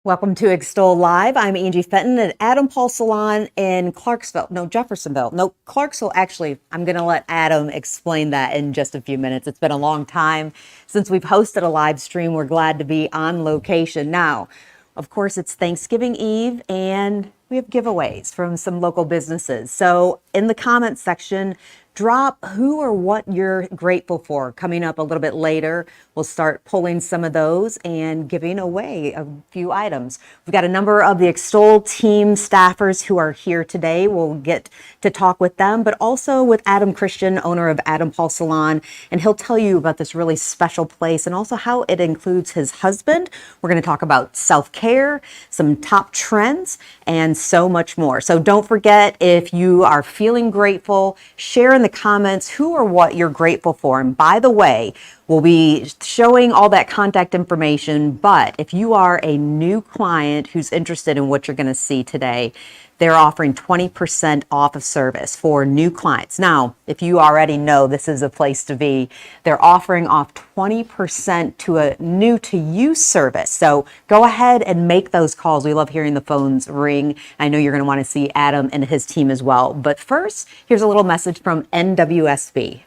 Welcome to Extol Live. I'm Angie Fenton at Adam Paul Salon in Jeffersonville. Clarksville. Actually, I'm going to let Adam explain that in just a few minutes. It's been a long time since we've hosted a live stream. We're glad to be on location now. Of course, it's Thanksgiving Eve and we have giveaways from some local businesses. So in the comments section, drop who or what you're grateful for. Coming up a little bit later, we'll start pulling some of those and giving away a few items. We've got a number of the Extol team staffers who are here today. We'll get to talk with them, but also with Adam Christian, owner of Adam Paul Salon, and he'll tell you about this really special place and also how it includes his husband. We're going to talk about self-care, some top trends, and so much more. So don't forget, if you are feeling grateful, share in the comments who or what you're grateful for. And by the way, we'll be showing all that contact information, but if you are a new client who's interested in what you're going to see today, they're offering 20% off of service for new clients. Now, if you already know this is a place to be, they're offering off 20% to a new to you service. So go ahead and make those calls. We love hearing the phones ring. I know you're going to want to see Adam and his team as well. But first, here's a little message from NWSB.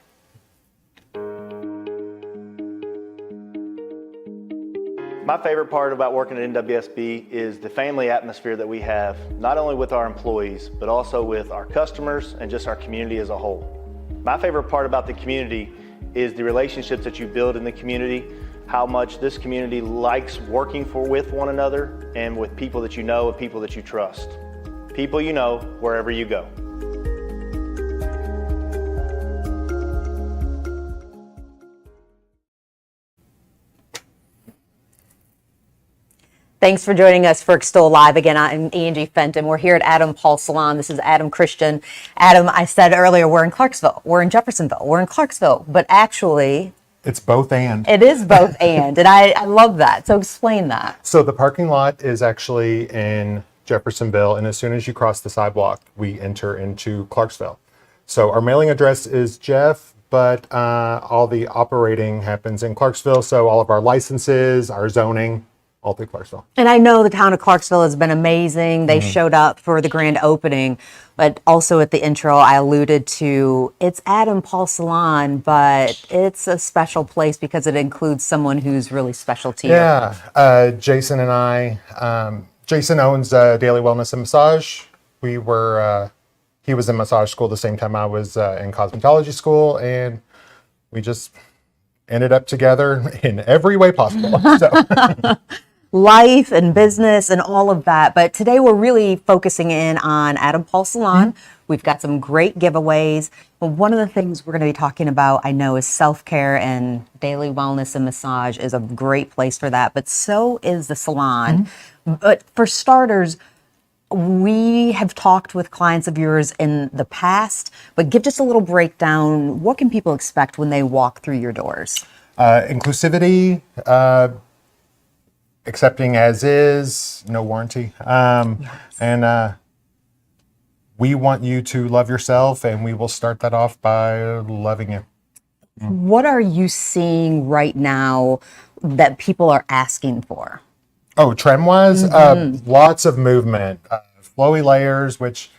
My favorite part about working at NWSB is the family atmosphere that we have, not only with our employees, but also with our customers and just our community as a whole. My favorite part about the community is the relationships that you build in the community, how much this community likes working with one another and with people that you know and people that you trust. People you know wherever you go. Thanks for joining us for Extol Live. Again, I'm Angie Fenton. We're here at Adam Paul Salon. This is Adam Christian. Adam, I said earlier, we're in Clarksville. We're in Jeffersonville. We're in Clarksville. But actually, it's both and. It is both and. And I love that. So explain that. So the parking lot is actually in Jeffersonville. And as soon as you cross the sidewalk, we enter into Clarksville. So our mailing address is Jeff, but all the operating happens in Clarksville. So all of our licenses, our zoning, all through Clarksville. And I know the town of Clarksville has been amazing. They showed up for the grand opening, but also at the intro, I alluded to it's Adam Paul Salon, but it's a special place because it includes someone who's really special to you. Yeah, Jason and I, Jason owns Dailey Wellness and Massage. He was in massage school the same time I was in cosmetology school, and we just ended up together in every way possible. So. Life and business and all of that. But today we're really focusing in on Adam Paul Salon. We've got some great giveaways. But one of the things we're going to be talking about, I know, is self-care, and Dailey Wellness and Massage is a great place for that. But so is the salon. But for starters, we have talked with clients of yours in the past, but give just a little breakdown. What can people expect when they walk through your doors? Inclusivity, accepting as is, no warranty. Yes. And we want you to love yourself, and we will start that off by loving you. What are you seeing right now that people are asking for? Oh, trend-wise, lots of movement. Flowy layers, which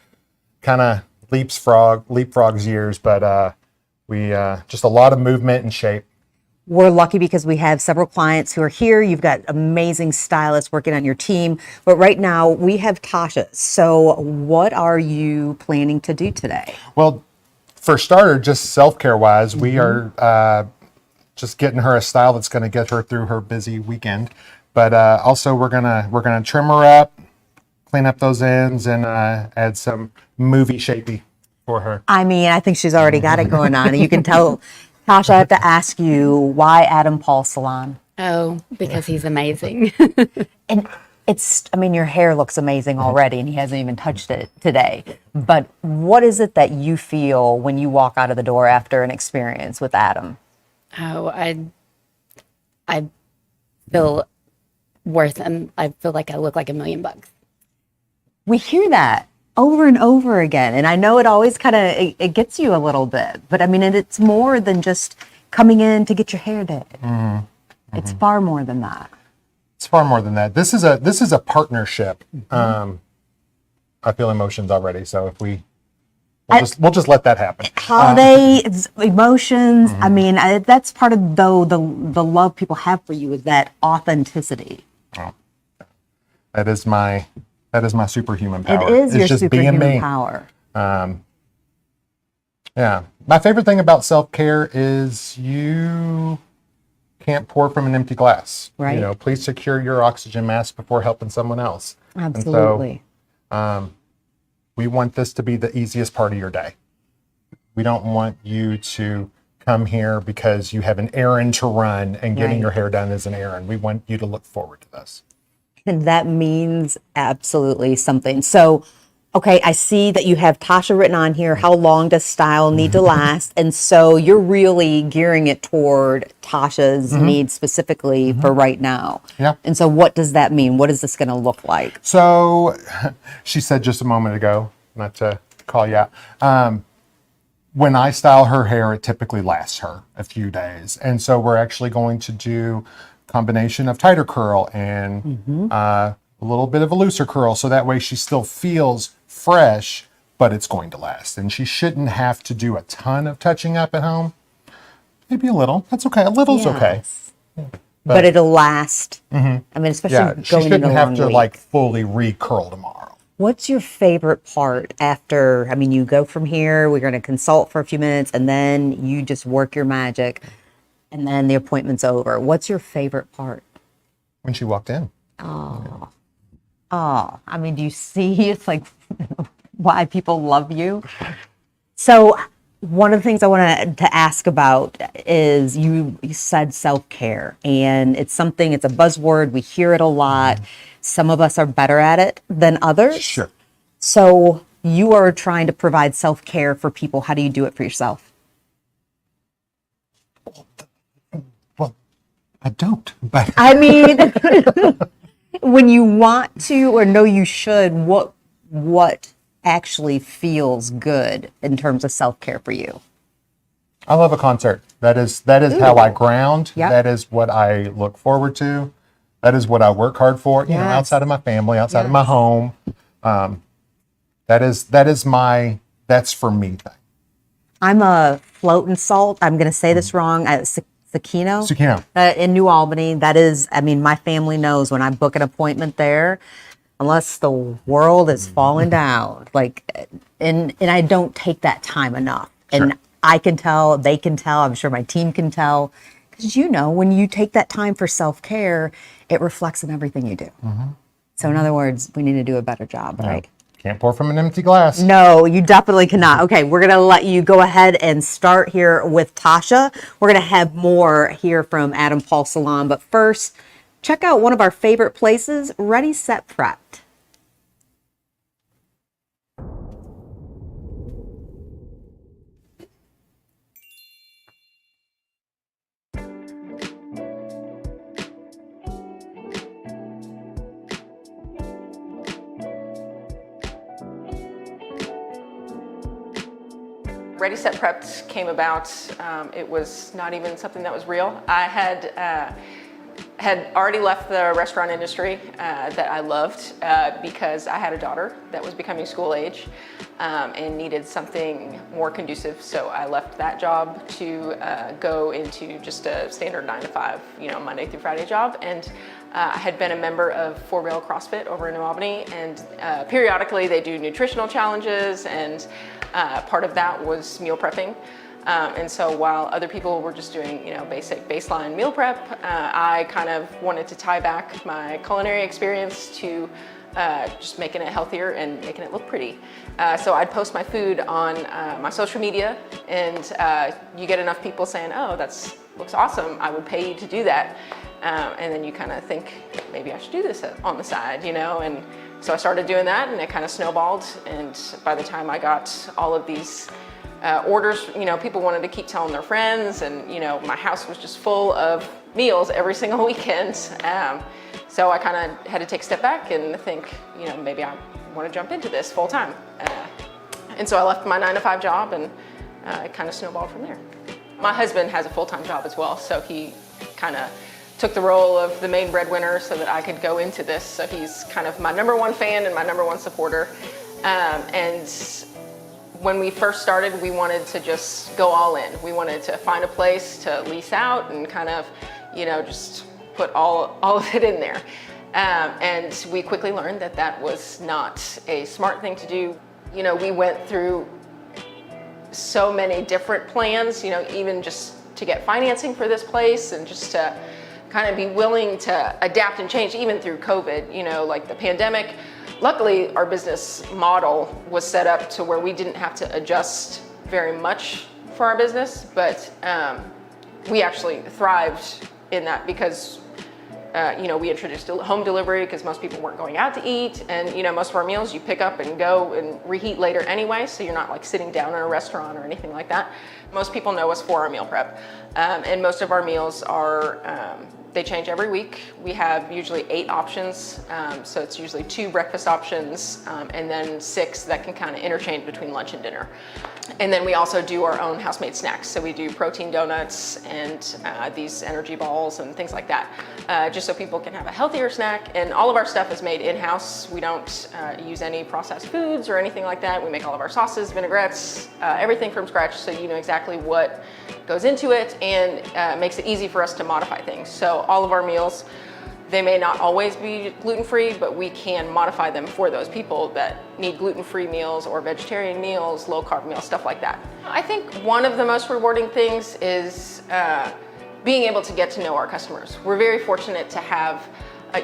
kind of leapfrogs years, but we just a lot of movement and shape. We're lucky because we have several clients who are here. You've got amazing stylists working on your team. But right now we have Tasha. So what are you planning to do today? Well, for starter, just self-care wise, we are just getting her a style that's going to get her through her busy weekend. But also we're gonna trim her up, clean up those ends, and add some movie shapey for her. I mean, I think she's already got it going on. And you can tell. Tasha, I have to ask you, why Adam Paul Salon? Oh, because he's amazing. And your hair looks amazing already, and he hasn't even touched it today. But what is it that you feel when you walk out of the door after an experience with Adam? Oh, I feel worth, and I feel like I look like $1 million. We hear that over and over again. And I know it always kind of, it gets you a little bit, but I mean, it's more than just coming in to get your hair did. It's far more than that. It's far more than that. This is a partnership. I feel emotions already, so if we'll just let that happen. Holiday emotions. I mean, that's part of the love people have for you is that authenticity. Oh, that is my superhuman power. It is It's your just superhuman being me. power. Yeah. My favorite thing about self-care is you can't pour from an empty glass. Right. You know, please secure your oxygen mask before helping someone else. Absolutely. And so, we want this to be the easiest part of your day. We don't want you to come here because you have an errand to run and getting Right. your hair done is an errand. We want you to look forward to this. And that means absolutely something. So, okay, I see that you have Tasha written on here. How long does style need to last? And so you're really gearing it toward Tasha's needs specifically for right now. Yeah. And so what does that mean? What is this going to look like? So she said just a moment ago, not to call you out, when I style her hair, it typically lasts her a few days. And so we're actually going to do a combination of tighter curl and a little bit of a looser curl. So that way she still feels fresh, but it's going to last. And she shouldn't have to do a ton of touching up at home. Maybe a little. That's okay. A little's okay. Yes. But it'll last. I mean, especially Yeah, she going into shouldn't a have long to week. like fully re-curl tomorrow. What's your favorite part after? I mean, you go from here, we're going to consult for a few minutes, and then you just work your magic, and then the appointment's over. What's your favorite part? When she walked in. Oh, I mean, do you see? It's like why people love you. So, one of the things I wanted to ask about is you said self-care, and it's a buzzword. We hear it a lot. Some of us are better at it than others. Sure. So you are trying to provide self-care for people. How do you do it for yourself? Well, I don't, but I mean, when you want to or know you should, what actually feels good in terms of self-care for you? I love a concert. That is how I ground. Yep. That is what I look forward to. That is what I work hard for. You know, Yes. outside of my family, outside of my Yes. home. That's for me thing. I'm a float and salt. I'm going to say this wrong. Sakino. Sakino. In New Albany. That is, I mean, my family knows when I book an appointment there, unless the world is falling down, like, and I don't take that time enough. And Sure. I can tell, they can tell, I'm sure my team can tell. Because when you take that time for self-care, it reflects in everything you do. So in other words, we need to do a better job, right? Can't pour from an empty glass. No, you definitely cannot. Okay, we're going to let you go ahead and start here with Tasha. We're going to have more here from Adam Paul Salon. But first, check out one of our favorite places, Ready, Set, Prepped. Ready, Set, Prepped came about. It was not even something that was real. I had already left the restaurant industry that I loved because I had a daughter that was becoming school age and needed something more conducive. So I left that job to go into just a standard 9-to-5, Monday through Friday job. And I had been a member of 4 Rail CrossFit over in New Albany, and periodically they do nutritional challenges, and part of that was meal prepping. And so while other people were just doing, basic baseline meal prep, I kind of wanted to tie back my culinary experience to just making it healthier and making it look pretty. So I'd post my food on my social media, and you get enough people saying, "Oh, that looks awesome, I would pay you to do that." And then you kind of think, maybe I should do this on the side, and so I started doing that, and it kind of snowballed. And by the time I got all of these orders, people wanted to keep telling their friends, and my house was just full of meals every single weekend. So I kind of had to take a step back and think, maybe I want to jump into this full time. And so I left my 9-to-5 job, and it kind of snowballed from there. My husband has a full-time job as well, so he kind of took the role of the main breadwinner so that I could go into this. So he's kind of my number one fan and my number one supporter. And when we first started, we wanted to just go all in. We wanted to find a place to lease out and kind of, just put all of it in there. And we quickly learned that that was not a smart thing to do. We went through so many different plans, even just to get financing for this place and just to kind of be willing to adapt and change even through COVID, like the pandemic. Luckily, our business model was set up to where we didn't have to adjust very much for our business, but we actually thrived in that because we introduced home delivery because most people weren't going out to eat, and most of our meals you pick up and go and reheat later anyway, so you're not like sitting down in a restaurant or anything like that. Most people know us for our meal prep, and most of our meals are they change every week. We have usually 8 options, so it's usually 2 breakfast options and then 6 that can kind of interchange between lunch and dinner. And then we also do our own house-made snacks. So we do protein donuts and these energy balls and things like that, just so people can have a healthier snack. And all of our stuff is made in-house. We don't use any processed foods or anything like that. We make all of our sauces, vinaigrettes, everything from scratch, so you know exactly what goes into it, and makes it easy for us to modify things. So all of our meals, they may not always be gluten-free, but we can modify them for those people that need gluten-free meals or vegetarian meals, low-carb meals, stuff like that. I think one of the most rewarding things is being able to get to know our customers. We're very fortunate to have,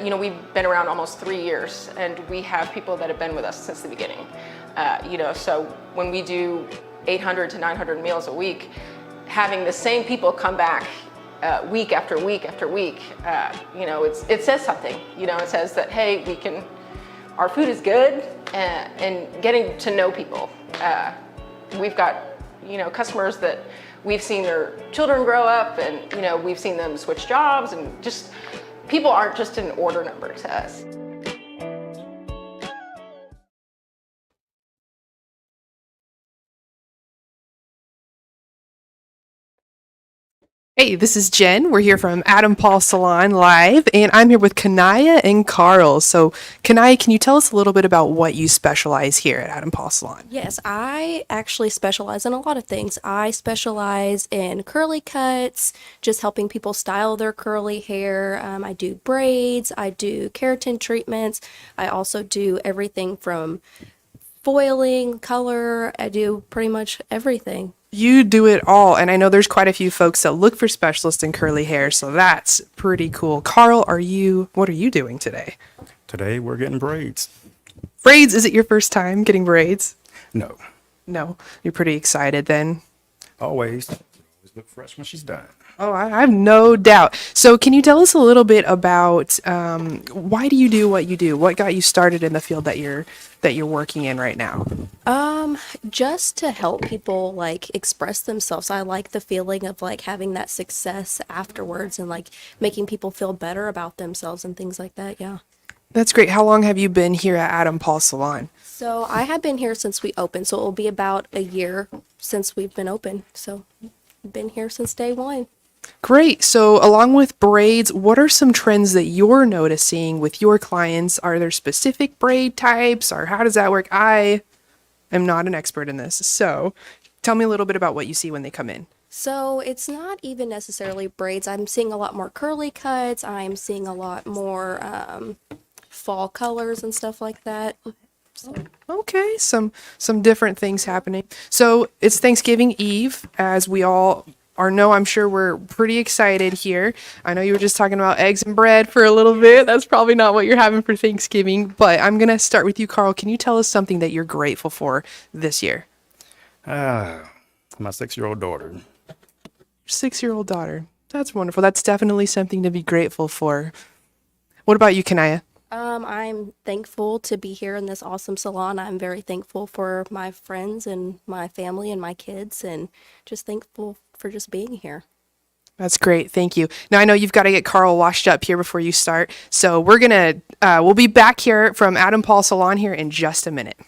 we've been around almost 3 years, and we have people that have been with us since the beginning. So when we do 800 to 900 meals a week, having the same people come back week after week after week, it says something. It says that, hey, our food is good, and getting to know people. We've got, customers that we've seen their children grow up, and, we've seen them switch jobs, and just, people aren't just an order number to us. Hey, this is Jen. We're here from Adam Paul Salon Live, and I'm here with Kanaya and Carl. So, Kanaya, can you tell us a little bit about what you specialize here at Adam Paul Salon? Yes, I actually specialize in a lot of things. I specialize in curly cuts, just helping people style their curly hair. I do braids, I do keratin treatments. I also do everything from foiling, color. I do pretty much everything. You do it all, and I know there's quite a few folks that look for specialists in curly hair, so that's pretty cool. Carl, what are you doing today? Today we're getting braids. Braids, is it your first time getting braids? No, No, you're pretty excited then. always look fresh when she's done. Oh, I have no doubt. So can you tell us a little bit about why do you do what you do? What got you started in the field that you're working in right now? Just to help people like express themselves. I like the feeling of like having that success afterwards and like making people feel better about themselves and things like that. Yeah. That's great. How long have you been here at Adam Paul Salon? So I have been here since we opened. So it will be about a year since we've been open. So I've been here since day one. Great. So along with braids, what are some trends that you're noticing with your clients? Are there specific braid types, or how does that work? I am not an expert in this. So tell me a little bit about what you see when they come in. So it's not even necessarily braids. I'm seeing a lot more curly cuts. I'm seeing a lot more fall colors and stuff like that. Okay, some different things happening. So it's Thanksgiving Eve, as we all know. I'm sure we're pretty excited here. I know you were just talking about eggs and bread for a little bit. That's probably not what you're having for Thanksgiving, but I'm going to start with you, Carl. Can you tell us something that you're grateful for this year? My 6-year-old daughter. 6-year-old daughter. That's wonderful. That's definitely something to be grateful for. What about you, Kanaya? I'm thankful to be here in this awesome salon. I'm very thankful for my friends and my family and my kids, and just thankful for just being here. That's great. Thank you. Now I know you've got to get Carl washed up here before you start. So we'll be back here from Adam Paul Salon here in just a minute.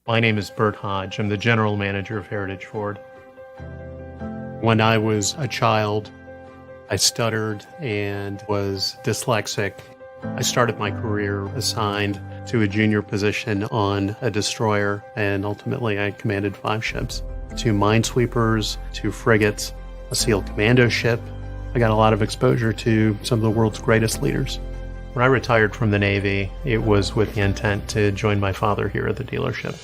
My name is Bert Hodge. I'm the general manager of Heritage Ford. When I was a child, I stuttered and was dyslexic. I started my career assigned to a junior position on a destroyer, and ultimately I commanded 5 ships, 2 minesweepers, 2 frigates, a SEAL commando ship. I got a lot of exposure to some of the world's greatest leaders. When I retired from the Navy, it was with the intent to join my father here at the dealership.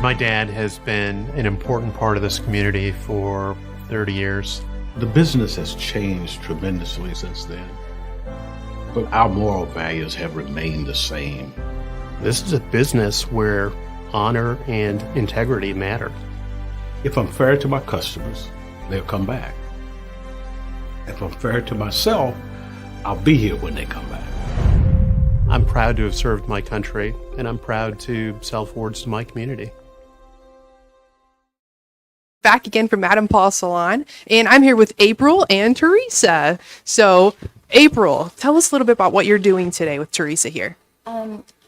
My dad has been an important part of this community for 30 years. The business has changed tremendously since then, but our moral values have remained the same. This is a business where honor and integrity matter. If I'm fair to my customers, they'll come back. If I'm fair to myself, I'll be here when they come back. I'm proud to have served my country, and I'm proud to sell Fords to my community. Back again from Adam Paul Salon, and I'm here with April and Teresa. So, April, tell us a little bit about what you're doing today with Teresa here.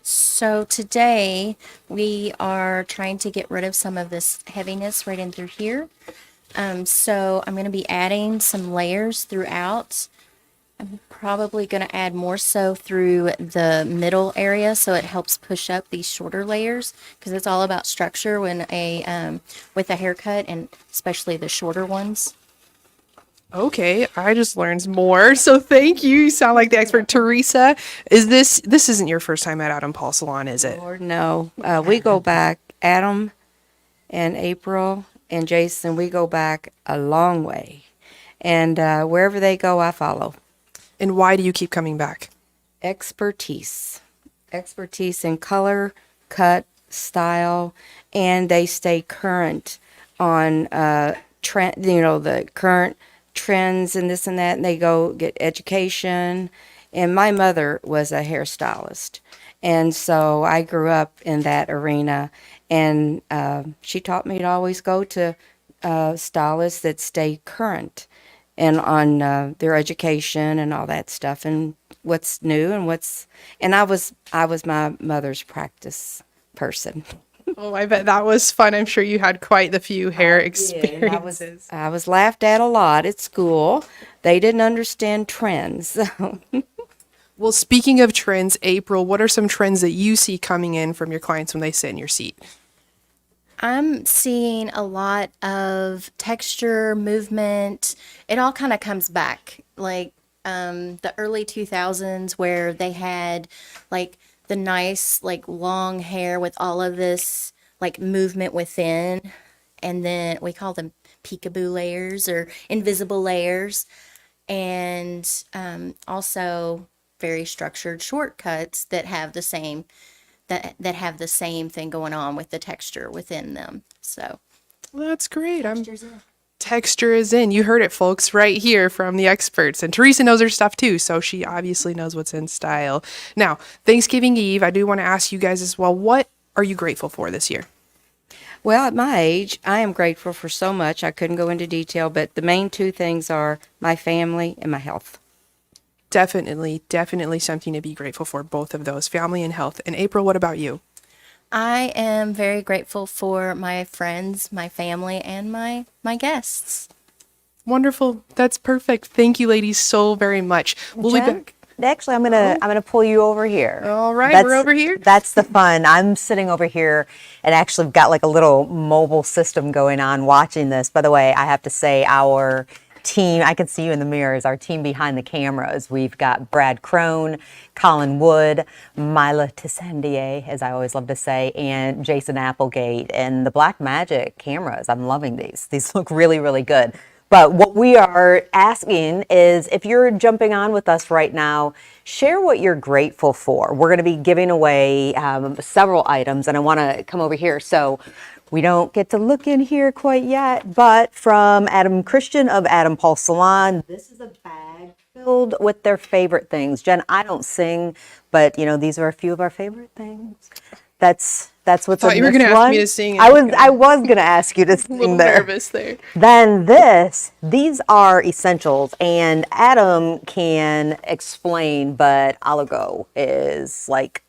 So today we are trying to get rid of some of this heaviness right in through here. So I'm going to be adding some layers throughout. I'm probably going to add more so through the middle area, so it helps push up these shorter layers, because it's all about structure when with a haircut, and especially the shorter ones. Okay, I just learned more. So thank you. You sound like the expert. Teresa, this isn't your first time at Adam Paul Salon, is it? Lord, no. We go back, Adam and April and Jason, we go back a long way. And wherever they go, I follow. And why do you keep coming back? Expertise in color, cut, style, and they stay current on trend, the current trends and this and that, and they go get education. And my mother was a hairstylist, and so I grew up in that arena, and she taught me to always go to stylists that stay current and on their education and all that stuff, and what's new and I was my mother's practice person. Oh, I bet that was fun. I'm sure you had quite the few hair experiences. I was laughed at a lot at school. They didn't understand trends. Well, speaking of trends, April, what are some trends that you see coming in from your clients when they sit in your seat? I'm seeing a lot of texture, movement. It all kind of comes back, like the early 2000s, where they had like the nice like long hair with all of this like movement within, and then we call them peekaboo layers or invisible layers, and also very structured shortcuts that have the same that have the same thing going on with the texture within them. So well, that's great. Texture is in. You heard it, folks, right here from the experts. And Teresa knows her stuff too, so she obviously knows what's in style. Now, Thanksgiving Eve, I do want to ask you guys as well, what are you grateful for this year? Well, at my age, I am grateful for so much. I couldn't go into detail, but the main 2 things are my family and my health. Definitely something to be grateful for, both of those, family and health. And April, what about you? I am very grateful for my friends, my family, and my guests. Wonderful. That's perfect. Thank you, ladies, so very much. We'll be back. Actually, I'm gonna pull you over here. All right, we're over here. That's the fun. I'm sitting over here and actually got like a little mobile system going on watching this. By the way, I have to say our team, I can see you in the mirrors, our team behind the cameras. We've got Brad Crone, Colin Wood, Mila Tissandier, as I always love to say, and Jason Applegate, and the Black Magic cameras. I'm loving these. These look really, really good. But what we are asking is, if you're jumping on with us right now, share what you're grateful for. We're going to be giving away several items, and I want to come over here. So we don't get to look in here quite yet, but from Adam Christian of Adam Paul Salon, this is a bag filled with their favorite things. Jen, I don't sing, but these are a few of our favorite things. That's what's in this one. I thought you were going to ask me to sing. I was going to ask you to sing. A little there. Nervous there. Then these are essentials, and Adam can explain, but Oligo is like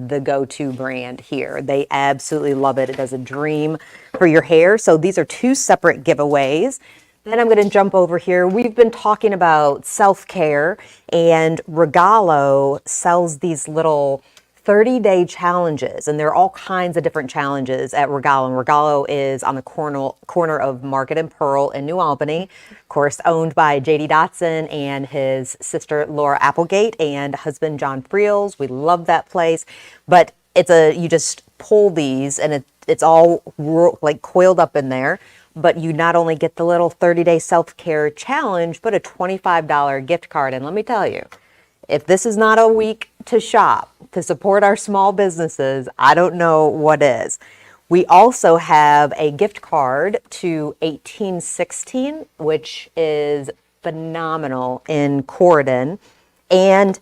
the go-to brand here. They absolutely love it. It does a dream for your hair. So these are two separate giveaways. Then I'm going to jump over here. We've been talking about self-care, and Regalo sells these little 30-day challenges, and there are all kinds of different challenges at Regalo. And Regalo is on the corner of Market and Pearl in New Albany, of course, owned by J.D. Dotson and his sister Laura Applegate and husband John Friels. We love that place, but you just pull these, and it's all like coiled up in there. But you not only get the little 30-day self-care challenge, but a $25 gift card. And let me tell you, if this is not a week to shop, to support our small businesses, I don't know what is. We also have a gift card to 1816, which is phenomenal in Corydon, and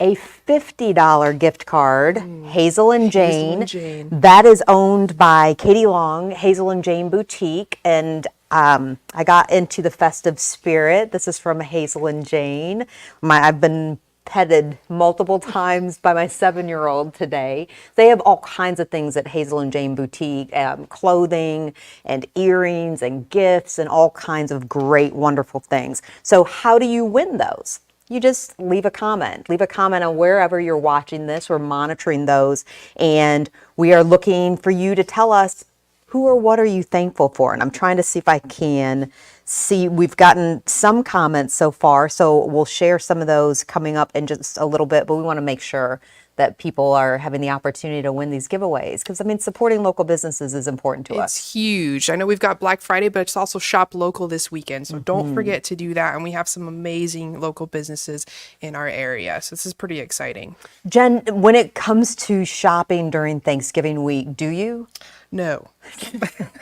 a $50 gift card, Hazel and Jane. That is owned by Katie Long, Hazel and Jane Boutique. And I got into the festive spirit. This is from Hazel and Jane. I've been petted multiple times by my 7-year-old today. They have all kinds of things at Hazel and Jane Boutique, clothing and earrings and gifts and all kinds of great, wonderful things. So how do you win those? You just leave a comment. Leave a comment on wherever you're watching this. We're monitoring those, and we are looking for you to tell us who or what are you thankful for. And I'm trying to see if I can see. We've gotten some comments so far, so we'll share some of those coming up in just a little bit, but we want to make sure that people are having the opportunity to win these giveaways, because I mean, supporting local businesses is important to us. It's huge. I know we've got Black Friday, but it's also Shop Local this weekend, so don't forget to do that. And we have some amazing local businesses in our area, so this is pretty exciting. Jen, when it comes to shopping during Thanksgiving week, do you? No,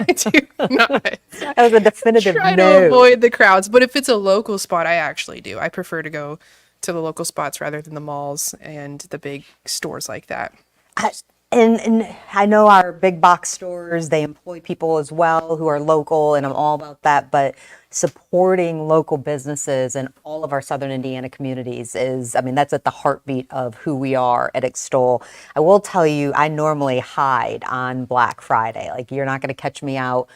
I do not. That was a definitive Try no. to avoid the crowds, but if it's a local spot, I actually do. I prefer to go to the local spots rather than the malls and the big stores like that. And I know our big box stores, they employ people as well who are local, and I'm all about that. But supporting local businesses in all of our Southern Indiana communities is, I mean, that's at the heartbeat of who we are at Extol. I will tell you, I normally hide on Black Friday. Like, you're not going to catch me out,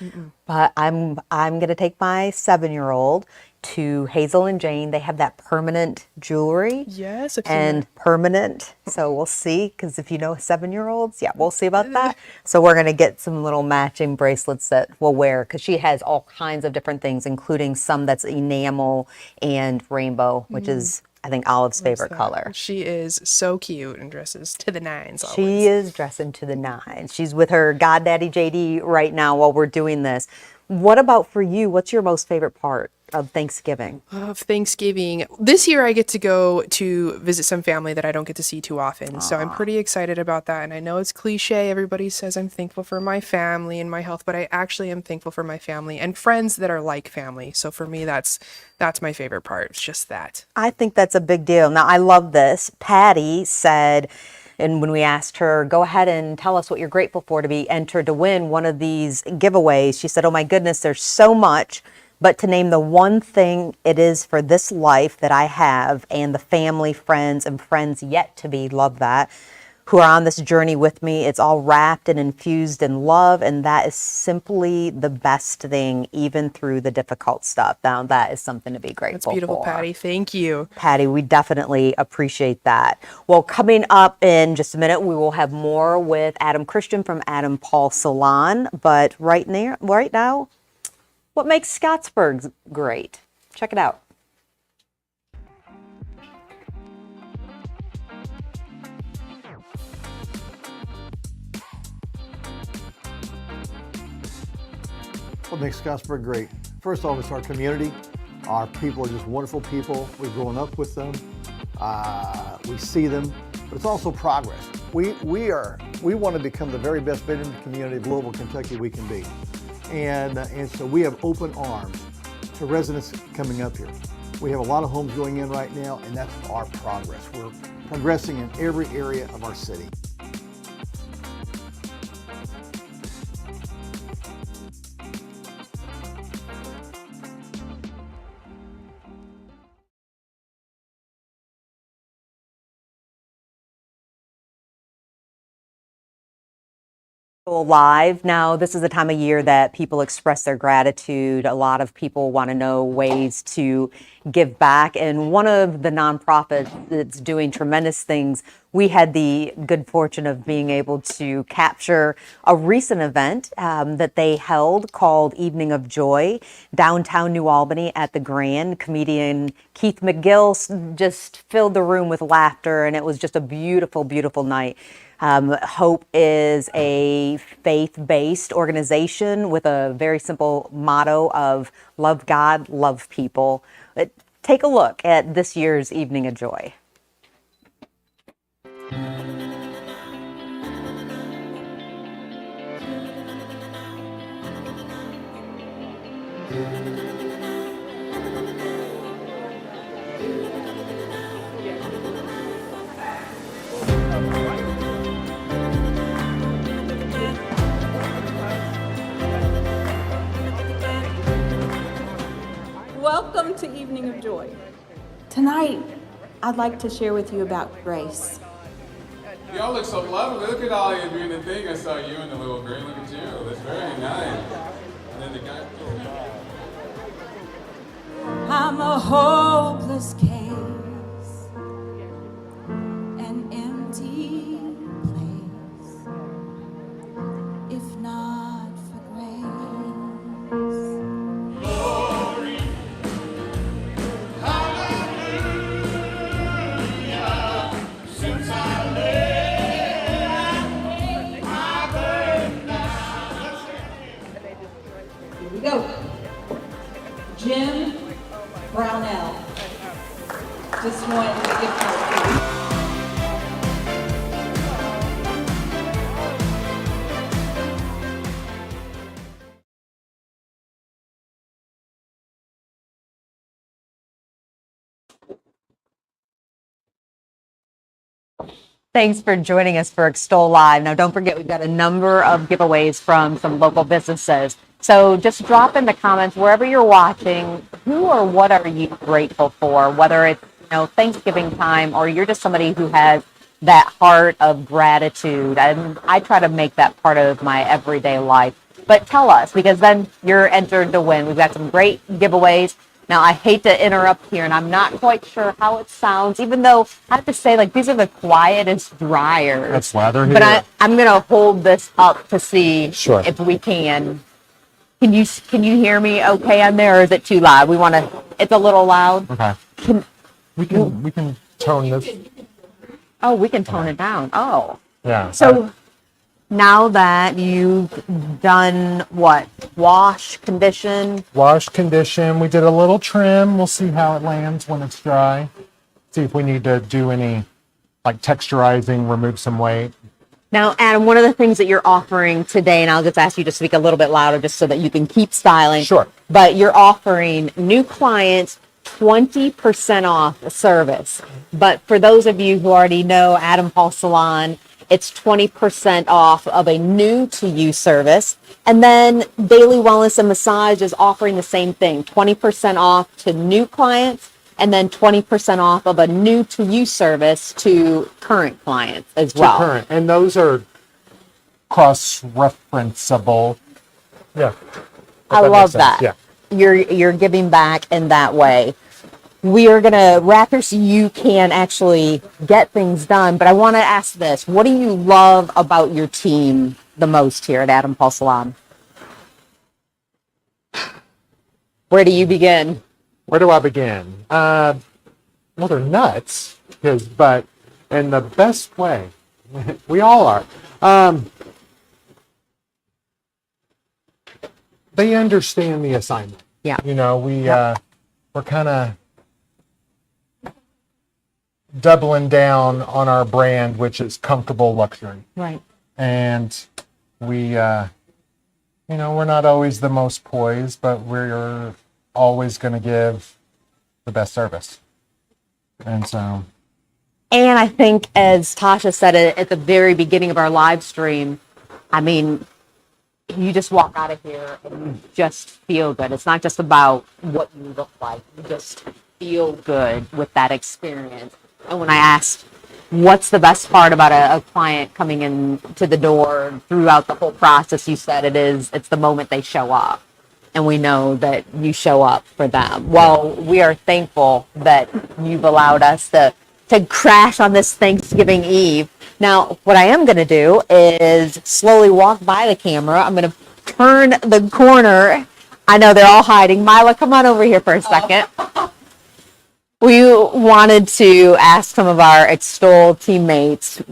but I'm going to take my 7-year-old to Hazel and Jane. They have that permanent jewelry. Yes, I've seen and that. permanent. So we'll see, because if you know 7-year-olds, yeah, we'll see about that. So we're going to get some little matching bracelets that we'll wear, because she has all kinds of different things, including some that's enamel and rainbow, which is, I think, Olive's favorite color. She is so cute and dresses to the nines always. She is dressing to the nines. She's with her goddaddy JD right now while we're doing this. What about for you? What's your most favorite part of Thanksgiving? Of Thanksgiving. This year I get to go to visit some family that I don't get to see too often. So I'm pretty excited about that. And I know it's cliche. Everybody says I'm thankful for my family and my health, but I actually am thankful for my family and friends that are like family. So for me, that's my favorite part. It's just that. I think that's a big deal. Now, I love this. Patty said, and when we asked her, go ahead and tell us what you're grateful for to be entered to win one of these giveaways, she said, oh my goodness, there's so much. But to name the one thing it is for this life that I have, and the family, friends, and friends yet to be, love that, who are on this journey with me, it's all wrapped and infused in love, and that is simply the best thing, even through the difficult stuff. Now, that is something to be grateful for. That's beautiful, Patty. Thank you. Patty, we definitely appreciate that. Well, coming up in just a minute, we will have more with Adam Christian from Adam Paul Salon. But right now, what makes Scottsburg great? Check it out. What makes Scottsburg great? First off, it's our community. Our people are just wonderful people. We've grown up with them. We see them, but it's also progress. We want to become the very best bedroom community of Louisville, Kentucky we can be. And so we have open arms to residents coming up here. We have a lot of homes going in right now, and that's our progress. We're progressing in every area of our city. Live. Now, this is the time of year that people express their gratitude. A lot of people want to know ways to give back. And one of the nonprofits that's doing tremendous things, we had the good fortune of being able to capture a recent event that they held called Evening of Joy, downtown New Albany at the Grand. Comedian Keith McGill just filled the room with laughter, and it was just a beautiful, beautiful night. Hope is a faith-based organization with a very simple motto of love God, love people. Take a look at this year's Evening of Joy. Welcome to Evening of Joy. Tonight, I'd like to share with you about grace. Y'all look so lovely. Look at all you doing the thing. I saw you and the little girl. Look at you. That's very nice. And then the guy. I'm a hopeless case, an empty place, if not for grace. Glory, hallelujah, since I laid my burden down. Here we go. Jim Brownell. Just wanted to give her. Thanks for joining us for Extol Live. Now, don't forget, we've got a number of giveaways from some local businesses. So just drop in the comments wherever you're watching, who or what are you grateful for, whether it's Thanksgiving time or you're just somebody who has that heart of gratitude. And I try to make that part of my everyday life. But tell us, because then you're entered to win. We've got some great giveaways. Now, I hate to interrupt here, and I'm not quite sure how it sounds, even though I have to say, these are the quietest dryers. That's lather here. But I'm going to hold this up to see Sure. if we can. Can you hear me okay on there, or is it too loud? It's a little loud. Okay. We can tone this. Oh, we can tone it down. Oh. Yeah. So now that you've done what? Wash, condition? Wash, condition. We did a little trim. We'll see how it lands when it's dry. See if we need to do any texturizing, remove some weight. Now, Adam, one of the things that you're offering today, and I'll just ask you to speak a little bit louder just so that you can keep styling. Sure. But you're offering new clients 20% off a service. But for those of you who already know Adam Paul Salon, it's 20% off of a new to you service. And then Dailey Wellness and Massage is offering the same thing, 20% off to new clients, and then 20% off of a new to you service to current clients as well. To current. And those are cross-referenceable. Yeah. I love that. Yeah. You're giving back in that way. We are going to wrap here so you can actually get things done. But I want to ask this. What do you love about your team the most here at Adam Paul Salon? Where do you begin? Where do I begin? Well, they're nuts, but in the best way. We all are. They understand the assignment. Yeah. We're kind of doubling down on our brand, which is comfortable luxury. Right. And we're not always the most poised, but we're always going to give the best service. And so. And I think, as Tasha said it at the very beginning of our live stream, you just walk out of here and you just feel good. It's not just about what you look like. You just feel good with that experience. And when I asked what's the best part about a client coming in to the door throughout the whole process? You said it's the moment they show up, and we know that you show up for them. Well, we are thankful that you've allowed us to crash on this Thanksgiving Eve. Now, what I am going to do is slowly walk by the camera. I'm going to turn the corner. I know they're all hiding. Mila, come on over here for a second. We wanted to ask some of our Extol teammates,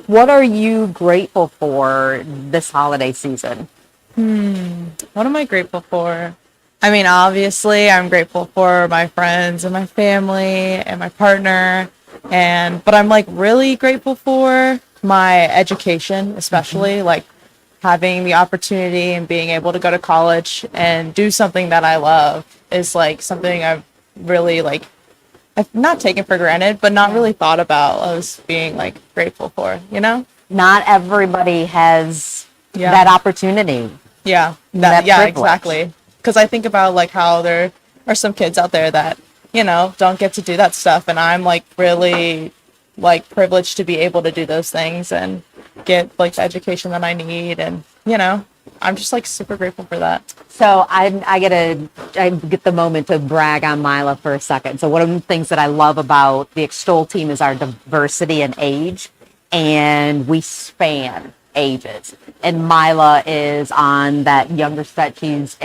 what are you grateful for this holiday season? What am I grateful for? I mean, obviously, I'm grateful for my friends and my family and my partner, but I'm like really grateful for my education, especially like having the opportunity and being able to go to college and do something that I love is like something I've really like I've not taken for granted, but not really thought about as being like grateful for, you know? Not everybody has that opportunity. Yeah, that yeah, privilege. exactly. Because I think about like how there are some kids out there that, you know, don't get to do that stuff. And I'm like really like privileged to be able to do those things and get like the education that I need. And, you know, I'm just like super grateful for that. So I get the moment to brag on Mila for a second. So one of the things that I love about the Extol team is our diversity in age, and we span ages. And Mila is on that younger set. She's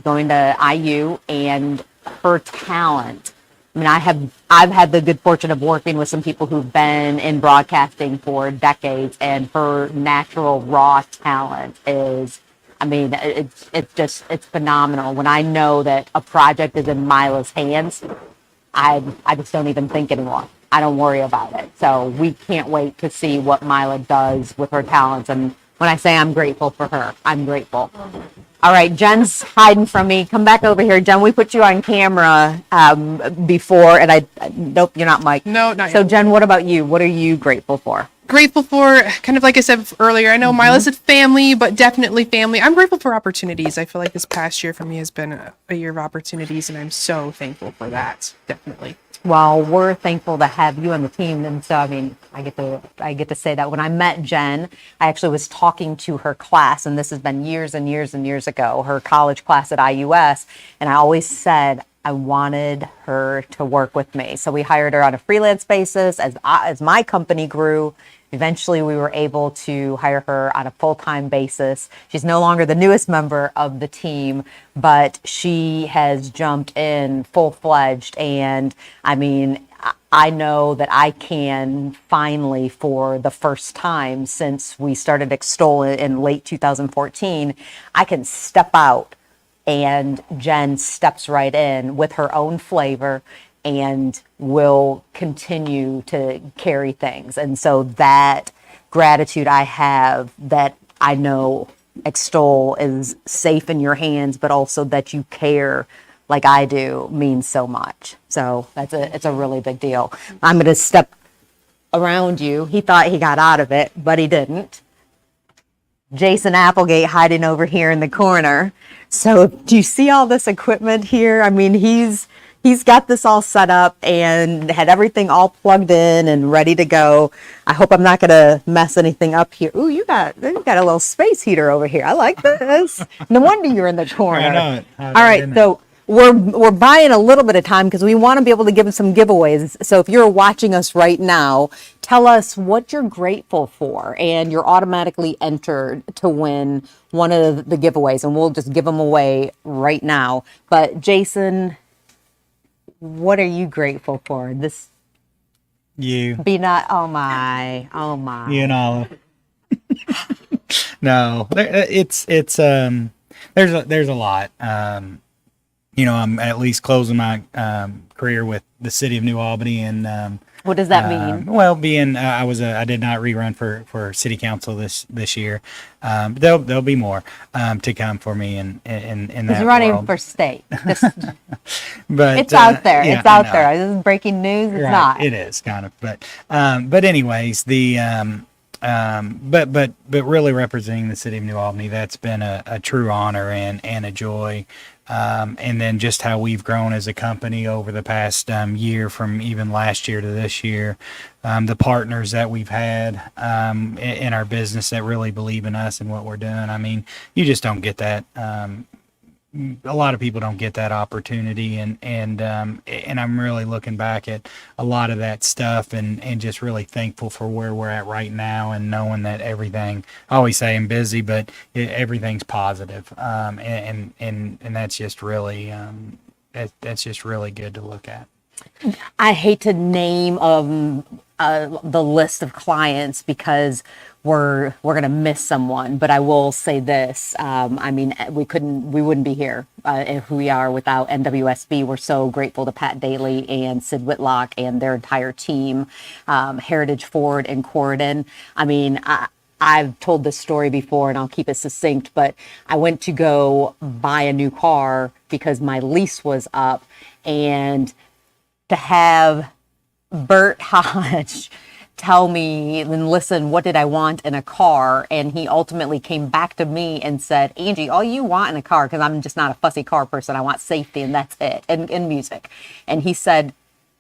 going to IU, and her talent. I mean, I've had the good fortune of working with some people who've been in broadcasting for decades, and her natural raw talent is, I mean, it's phenomenal. When I know that a project is in Mila's hands, I just don't even think anymore. I don't worry about it. So we can't wait to see what Mila does with her talents. And when I say I'm grateful for her, I'm grateful. All right, Jen's hiding from me. Come back over here, Jen. We put you on camera before, and nope, you're not Mike. No, not So yet. Jen, what about you? What are you grateful for? Grateful for, kind of like I said earlier, I know Mila said family, but definitely family. I'm grateful for opportunities. I feel like this past year for me has been a year of opportunities, and I'm so thankful for that. Definitely. Well, we're thankful to have you on the team, and so I mean, I get to say that when I met Jen, I actually was talking to her class, and this has been years and years and years ago, her college class at IUS, and I always said I wanted her to work with me. So we hired her on a freelance basis. As my company grew, eventually we were able to hire her on a full-time basis. She's no longer the newest member of the team, but she has jumped in full-fledged. And I mean, I know that I can finally, for the first time since we started Extol in late 2014, I can step out, and Jen steps right in with her own flavor and will continue to carry things. And so that gratitude I have, that I know Extol is safe in your hands, but also that you care like I do, means so much. So it's a really big deal. I'm going to step around you. He thought he got out of it, but he didn't. Jason Applegate hiding over here in the corner. So do you see all this equipment here? I mean, he's got this all set up and had everything all plugged in and ready to go. I hope I'm not going to mess anything up here. Ooh, you got a little space heater over here. I like this. No wonder you're in the corner. I know it. All right, so we're buying a little bit of time because we want to be able to give them some giveaways. So if you're watching us right now, tell us what you're grateful for, and you're automatically entered to win one of the giveaways, and we'll just give them away right now. But Jason, what are you grateful for? You. Oh my. You and Olive. No, there's a lot. You know, I'm at least closing my career with the city of New Albany, and what does that mean? Well, being I did not rerun for city council this year. There'll be more to come for me in that He's running world. for state. But it's out there. yeah, It's out there. This is breaking news. It's right, not. It is kind of, but anyways, but really representing the city of New Albany, that's been a true honor and a joy. and then just how we've grown as a company over the past year, from even last year to this year. The partners that we've had in our business that really believe in us and what we're doing. I mean, you just don't get that. A lot of people don't get that opportunity, and I'm really looking back at a lot of that stuff, and just really thankful for where we're at right now, and knowing that everything. I always say I'm busy, but everything's positive, and that's just really that's just really good to look at. I hate to name the list of clients because we're gonna miss someone, but I will say this: I mean, we wouldn't be here if we are without NWSB. We're so grateful to Pat Dailey and Sid Whitlock and their entire team, Heritage Ford and Corridon. I mean, I've told this story before, and I'll keep it succinct, but I went to go buy a new car because my lease was up, and to have Bert Hodge tell me and listen, what did I want in a car? And he ultimately came back to me and said, Angie, all you want in a car, because I'm just not a fussy car person, I want safety, and that's it, and music. And he said,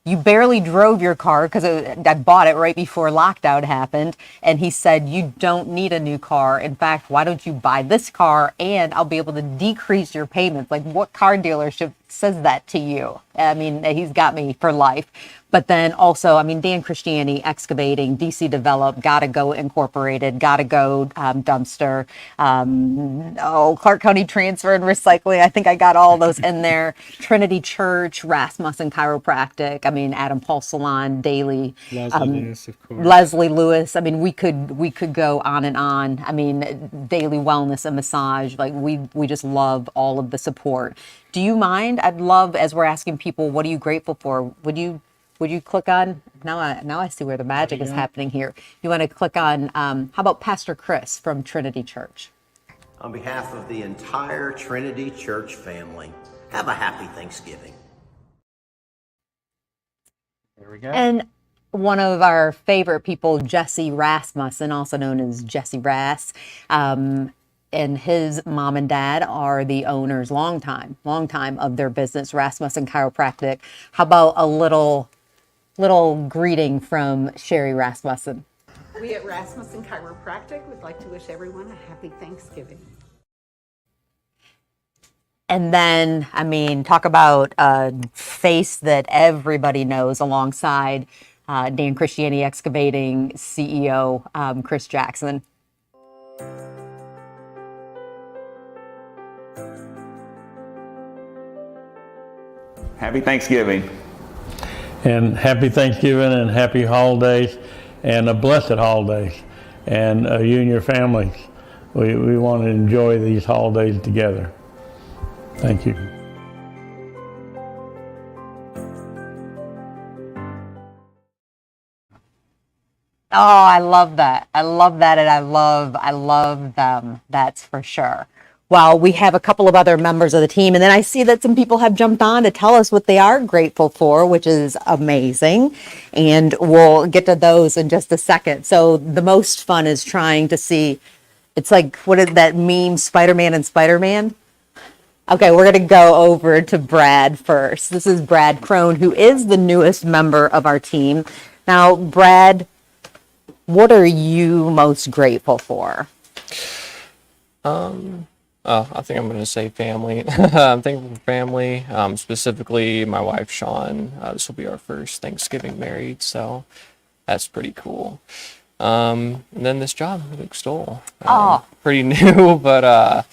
you barely drove your car, because I bought it right before lockdown happened. And he said, you don't need a new car. In fact, why don't you buy this car and I'll be able to decrease your payments? Like, what car dealership says that to you? I mean, he's got me for life. But then also, I mean, Dan Christiani, Excavating, DC Develop, Gotta Go Incorporated, Gotta Go Dumpster, Clark County Transfer and Recycling. I think I got all those in there. Trinity Church, Rasmussen Chiropractic. I mean, Adam Paul Salon, Dailey, Lewis, of course. Leslie Lewis. I mean, we could go on and on. I mean, Daily Wellness and Massage. Like, we just love all of the support. Do you mind? I'd love, as we're asking people, what are you grateful for? Would you click on, now I see where the magic is happening here. You want to click on, how about Pastor Chris from Trinity Church? On behalf of the entire Trinity Church family, have a happy Thanksgiving. There we go. And one of our favorite people, Jesse Rasmussen, also known as Jesse Rass, and his mom and dad are the owners, long time of their business, Rasmussen Chiropractic. How about a little greeting from Sherry Rasmussen? We at Rasmussen Chiropractic would like to wish everyone a happy Thanksgiving. And then, I mean, talk about a face that everybody knows alongside Dan Christiani, Excavating CEO, Chris Jackson. Happy Thanksgiving. And happy Thanksgiving and happy holidays and a blessed holidays. And you and your families, we want to enjoy these holidays together. Thank you. Oh, I love that. I love that, and I love them. That's for sure. Well, we have a couple of other members of the team, and then I see that some people have jumped on to tell us what they are grateful for, which is amazing. And we'll get to those in just a second. So the most fun is trying to see, it's like, what is that meme, Spider-Man and Spider-Man? Okay, we're going to go over to Brad first. This is Brad Crone, who is the newest member of our team. Now, Brad, what are you most grateful for? I think I'm going to say family. I'm thankful for family, specifically my wife, Sean. This will be our first Thanksgiving married, so that's pretty cool. And then this job at Extol. Pretty new, but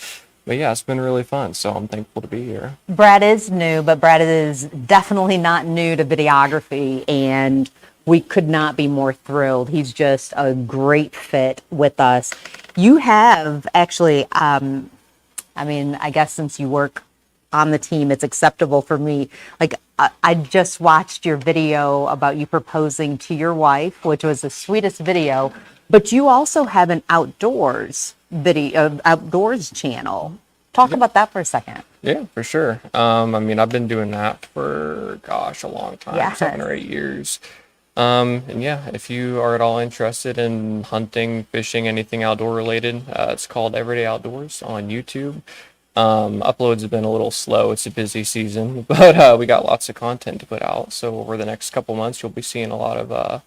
yeah, it's been really fun, so I'm thankful to be here. Brad is new, but Brad is definitely not new to videography, and we could not be more thrilled. He's just a great fit with us. You have actually, I mean, I guess since you work on the team, it's acceptable for me. Like, I just watched your video about you proposing to your wife, which was the sweetest video, but you also have an outdoors video, outdoors channel. Talk about that for a second. Yeah, for sure. I mean, I've been doing that for, gosh, a long time, Yes. 7 or 8 years. And yeah, if you are at all interested in hunting, fishing, anything outdoor related, it's called Everyday Outdoors on YouTube. Uploads have been a little slow. It's a busy season, but we got lots of content to put out. So over the next couple months, you'll be seeing a lot of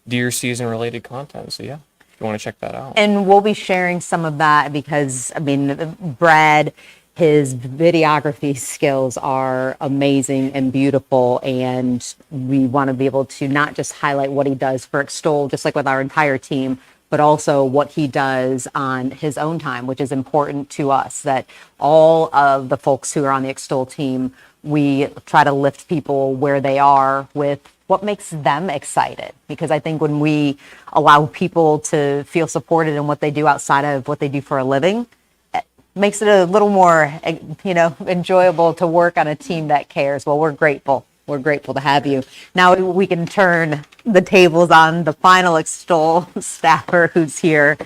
deer season related content. So yeah, if you want to check that out. And we'll be sharing some of that because, I mean, Brad, his videography skills are amazing and beautiful. And we want to be able to not just highlight what he does for Extol, just like with our entire team, but also what he does on his own time, which is important to us, that all of the folks who are on the Extol team, we try to lift people where they are with what makes them excited. Because I think when we allow people to feel supported in what they do outside of what they do for a living, it makes it a little more, enjoyable to work on a team that cares. Well, we're grateful. We're grateful to have you. Now we can turn the tables on the final Extol staffer who's here,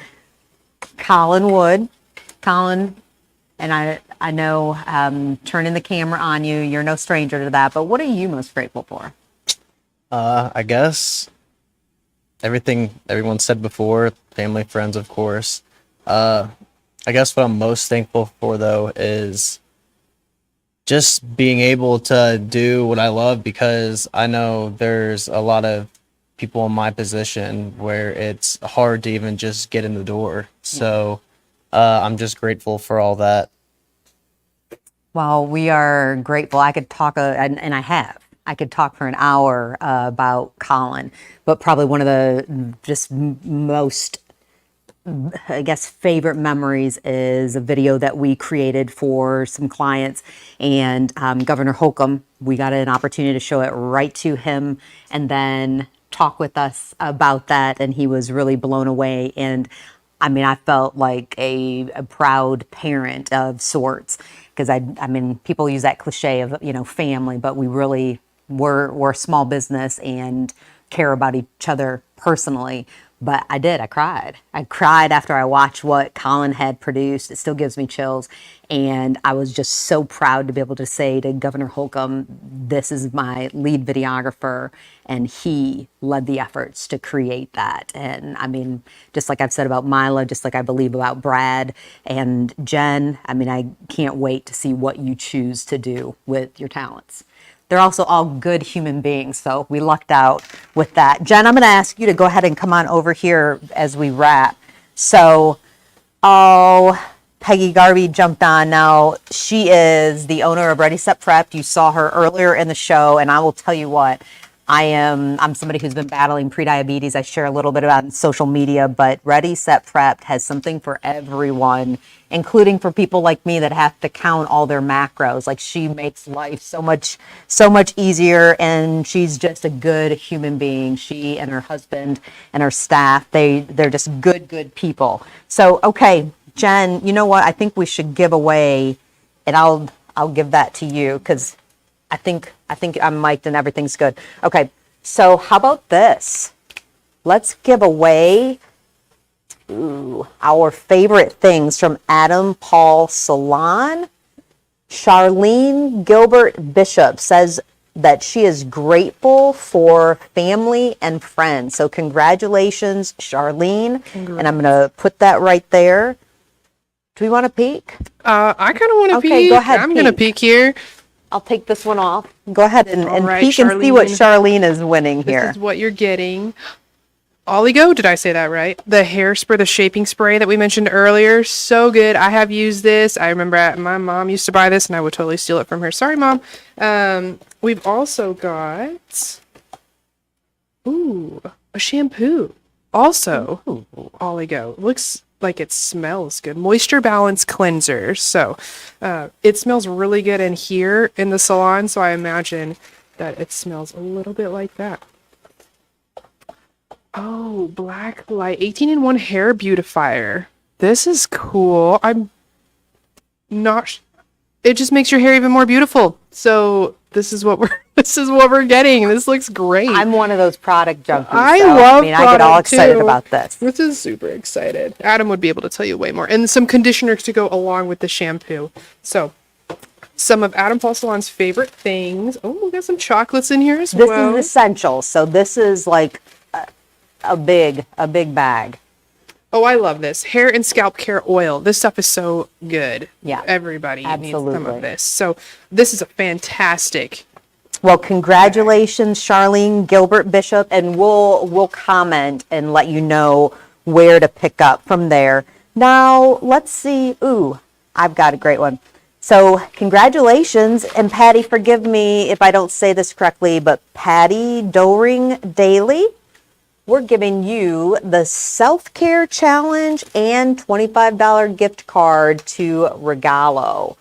Colin Wood. Colin, and I know turning the camera on you, you're no stranger to that, but what are you most grateful for? I guess everything everyone said before, family, friends, of course. I guess what I'm most thankful for though is just being able to do what I love, because I know there's a lot of people in my position where it's hard to even just get in the door. So I'm just grateful for all that. Well, we are grateful. I could talk, and I have. I could talk for an hour about Colin, but probably one of the just most, I guess, favorite memories is a video that we created for some clients, and Governor Holcomb, we got an opportunity to show it right to him and then talk with us about that, and he was really blown away. And I mean, I felt like a proud parent of sorts, because I mean, people use that cliche of, family, but we really we're a small business and care about each other personally. But I cried. I cried after I watched what Colin had produced. It still gives me chills. And I was just so proud to be able to say to Governor Holcomb, this is my lead videographer. And he led the efforts to create that. And I mean, just like I've said about Mila, just like I believe about Brad and Jen, I mean, I can't wait to see what you choose to do with your talents. They're also all good human beings, so we lucked out with that. Jen, I'm going to ask you to go ahead and come on over here as we wrap. So, Peggy Garvey jumped on. Now, she is the owner of Ready Set Prepped. You saw her earlier in the show, and I will tell you what, I'm somebody who's been battling prediabetes. I share a little bit about it on social media, but Ready Set Prepped has something for everyone, including for people like me that have to count all their macros. Like, she makes life so much easier, and she's just a good human being. She and her husband and her staff, they're just good people. So, okay, Jen, you know what? I think we should give away, and I'll give that to you because I think I'm mic'd and everything's good. Okay, so how about this? Let's give away our favorite things from Adam Paul Salon. Charlene Gilbert Bishop says that she is grateful for family and friends. So congratulations, Charlene. And I'm going to put that right there. Do we want to peek? I kind of want to peek. Okay, go ahead. I'm going to peek here. I'll take this one off. Go ahead and right, peek and see what Charlene is winning here. This is what you're getting. Oligo, did I say that right? The hairspray, the shaping spray that we mentioned earlier. So good. I have used this. I remember my mom used to buy this and I would totally steal it from her. Sorry, Mom. We've also got a shampoo. Also, Oligo. Looks like it smells good. Moisture Balance Cleanser. So it smells really good in here in the salon. So I imagine that it smells a little bit like that. Oh, Black Light 18-in-1 hair beautifier. This is cool. I'm not. It just makes your hair even more beautiful. So this is what we're getting. This looks great. I'm one of those product junkies. I love. I get all excited too. about this. This is super excited. Adam would be able to tell you way more, and some conditioners to go along with the shampoo. So, some of Adam Paul Salon's favorite things. Oh, we got some chocolates in here as well. This is essential. So this is like a big bag. Oh, I love this. Hair and scalp care oil. This stuff is so good. Yeah, Everybody needs some absolutely. of this. So this is a fantastic. Well, congratulations, Charlene Gilbert Bishop, and we'll comment and let you know where to pick up from there. Now, let's see. Ooh, I've got a great one. So, congratulations, and Patty, forgive me if I don't say this correctly, but Patty Doring Dailey, we're giving you the self-care challenge and $25 gift card to Regalo.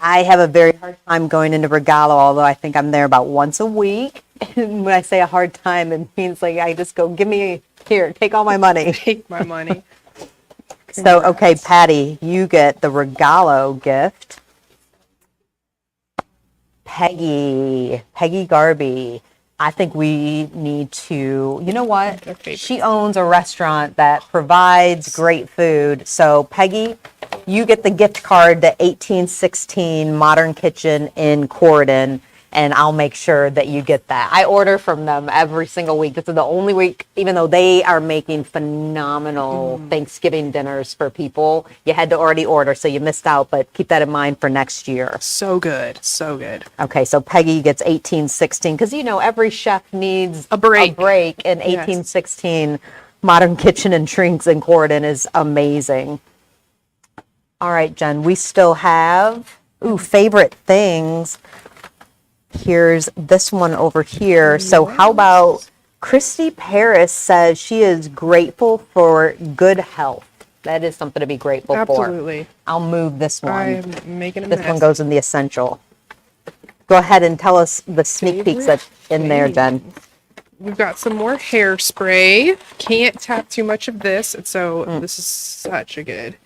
I have a very hard time going into Regalo, although I think I'm there about once a week. And when I say a hard time, it means like I just go, here, take all my money. Take my money. So, okay, Patty, you get the Regalo gift. Peggy Garby. I think we need to, you know what? She owns a restaurant that provides great food. So, Peggy, you get the gift card to 1816 Modern Kitchen in Corydon, and I'll make sure that you get that. I order from them every single week. This is the only week, even though they are making phenomenal Thanksgiving dinners for people. You had to already order, so you missed out, but keep that in mind for next year. So good. So good. Okay, so Peggy gets 1816, because every chef needs a break, and 1816 Modern Kitchen and Drinks in Corydon is amazing. All right, Jen, we still have, favorite things. Here's this one over here. So how about Christy Paris says she is grateful for good health. That is something to be grateful for. Absolutely. I'll move this one. I'm making a This mess. one goes in the essential. Go ahead and tell us the sneak peeks that's in there, Jen. We've got some more hairspray. Can't tap too much of this. And so this is such a good.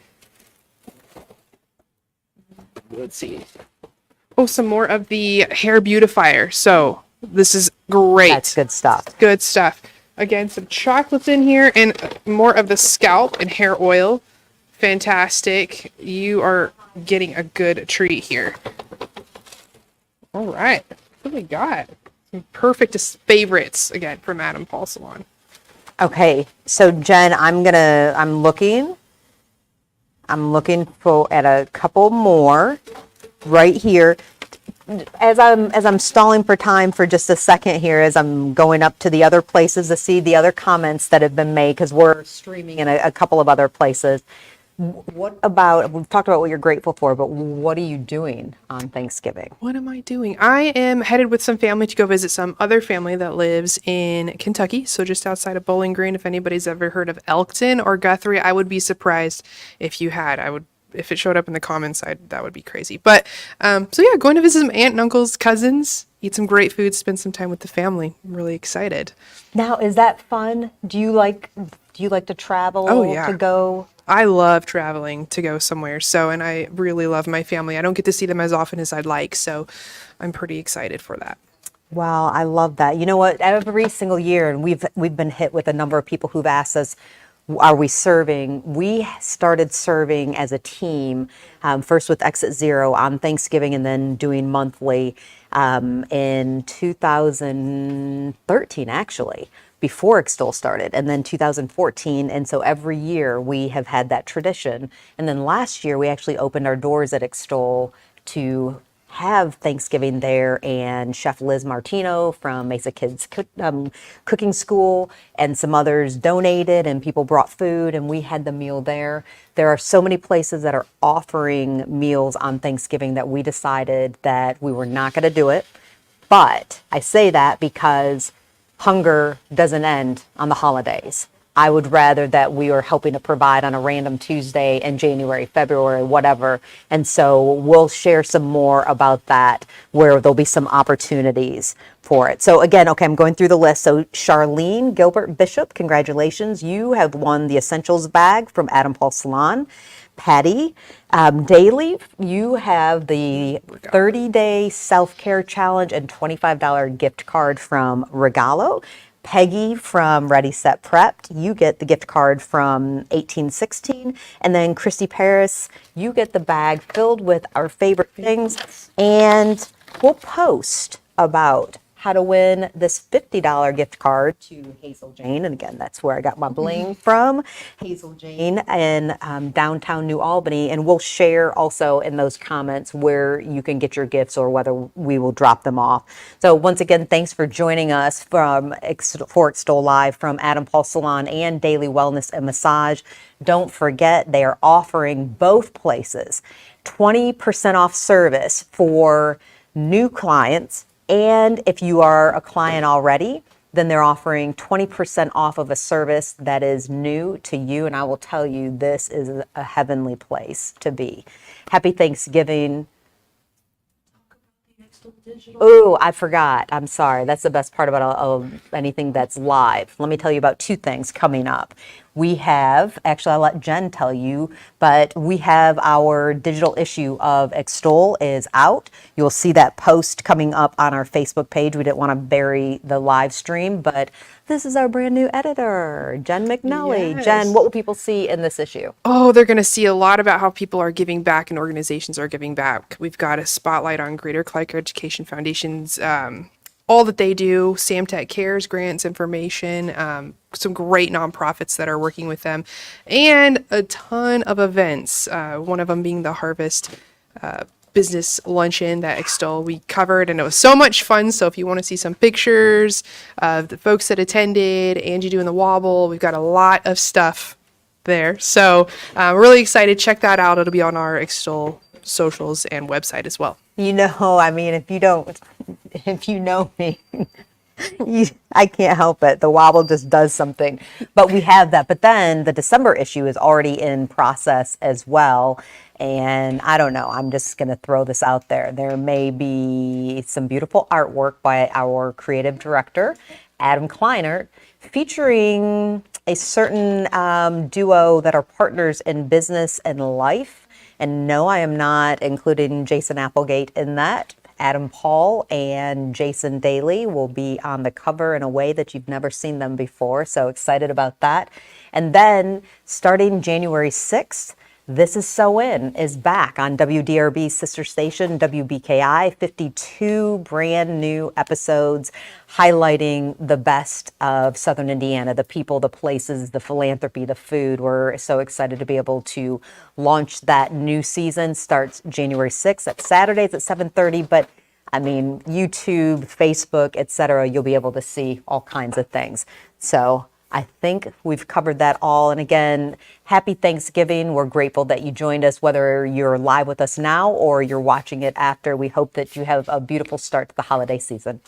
Let's see. Oh, some more of the hair beautifier. So this is great. That's good stuff. Good stuff. Again, some chocolates in here and more of the scalp and hair oil. Fantastic. You are getting a good treat here. All right. What do we got? Some perfect favorites again from Adam Paul Salon. Okay, so Jen, I'm looking for at a couple more right here. As I'm stalling for time for just a second here, as I'm going up to the other places to see the other comments that have been made, because we're streaming in a couple of other places. What about, we've talked about what you're grateful for, but what are you doing on Thanksgiving? What am I doing? I am headed with some family to go visit some other family that lives in Kentucky, so just outside of Bowling Green. If anybody's ever heard of Elkton or Guthrie, I would be surprised if you had. If it showed up in the comments, that would be crazy. But so yeah, going to visit some aunt and uncles, cousins, eat some great food, spend some time with the family. I'm really excited. Now, is that fun? Do you like to travel? Oh, yeah. To go? I love traveling to go somewhere. And I really love my family. I don't get to see them as often as I'd like. So I'm pretty excited for that. Wow, I love that. You know what? Every single year, and we've been hit with a number of people who've asked us, are we serving? We started serving as a team, first with Exit Zero on Thanksgiving and then doing monthly in 2013, actually, before Extol started, and then 2014. And so every year we have had that tradition. And then last year we actually opened our doors at Extol to have Thanksgiving there, and Chef Liz Martino from Mesa Kids Cooking School and some others donated, and people brought food, and we had the meal there. There are so many places that are offering meals on Thanksgiving that we decided that we were not going to do it. But I say that because hunger doesn't end on the holidays. I would rather that we are helping to provide on a random Tuesday in January, February, whatever. And so we'll share some more about that, where there'll be some opportunities for it. So again, okay, I'm going through the list. So Charlene Gilbert Bishop, congratulations. You have won the Essentials bag from Adam Paul Salon. Patty Dailey, you have the 30-day self-care challenge and $25 gift card from Regalo. Peggy from Ready Set Prepped, you get the gift card from 1816. And then Christy Paris, you get the bag filled with our favorite things. And we'll post about how to win this $50 gift card to Hazel Jane. And again, that's where I got my bling from, Hazel Jane in downtown New Albany. And we'll share also in those comments where you can get your gifts or whether we will drop them off. So once again, thanks for joining us for Extol Live from Adam Paul Salon and Daily Wellness and Massage. Don't forget, they are offering both places 20% off service for new clients. And if you are a client already, then they're offering 20% off of a service that is new to you. And I will tell you, this is a heavenly place to be. Happy Thanksgiving. Oh, I forgot. I'm sorry. That's the best part about anything that's live. Let me tell you about two things coming up. We have, actually, I'll let Jen tell you, but we have our digital issue of Extol is out. You'll see that post coming up on our Facebook page. We didn't want to bury the live stream, but this is our brand new editor, Jen McNally. Yes. Jen, what will people see in this issue? Oh, they're going to see a lot about how people are giving back and organizations are giving back. We've got a spotlight on Greater Clark Education Foundation's all that they do, Samtech Cares, grants, information, some great nonprofits that are working with them, and a ton of events. One of them being the Harvest business luncheon that Extol we covered, and it was so much fun. So if you want to see some pictures of the folks that attended, Angie doing the wobble, we've got a lot of stuff there. So we're really excited. Check that out. It'll be on our Extol socials and website as well. You know, I mean, if you know me, I can't help it. The wobble just does something. But we have that. But then the December issue is already in process as well. And I don't know, I'm just going to throw this out there. There may be some beautiful artwork by our creative director, Adam Kleinert, featuring a certain duo that are partners in business and life. And no, I am not including Jason Applegate in that. Adam Paul and Jason Dailey will be on the cover in a way that you've never seen them before. So excited about that. And then starting January 6th, This Is So In is back on WDRB's sister station, WBKI. 52 brand new episodes highlighting the best of Southern Indiana, the people, the places, the philanthropy, the food. We're so excited to be able to launch that new season. Starts January 6th at Saturdays at 7:30. But I mean, YouTube, Facebook, etc., you'll be able to see all kinds of things. So I think we've covered that all. And again, happy Thanksgiving. We're grateful that you joined us, whether you're live with us now or you're watching it after. We hope that you have a beautiful start to the holiday season.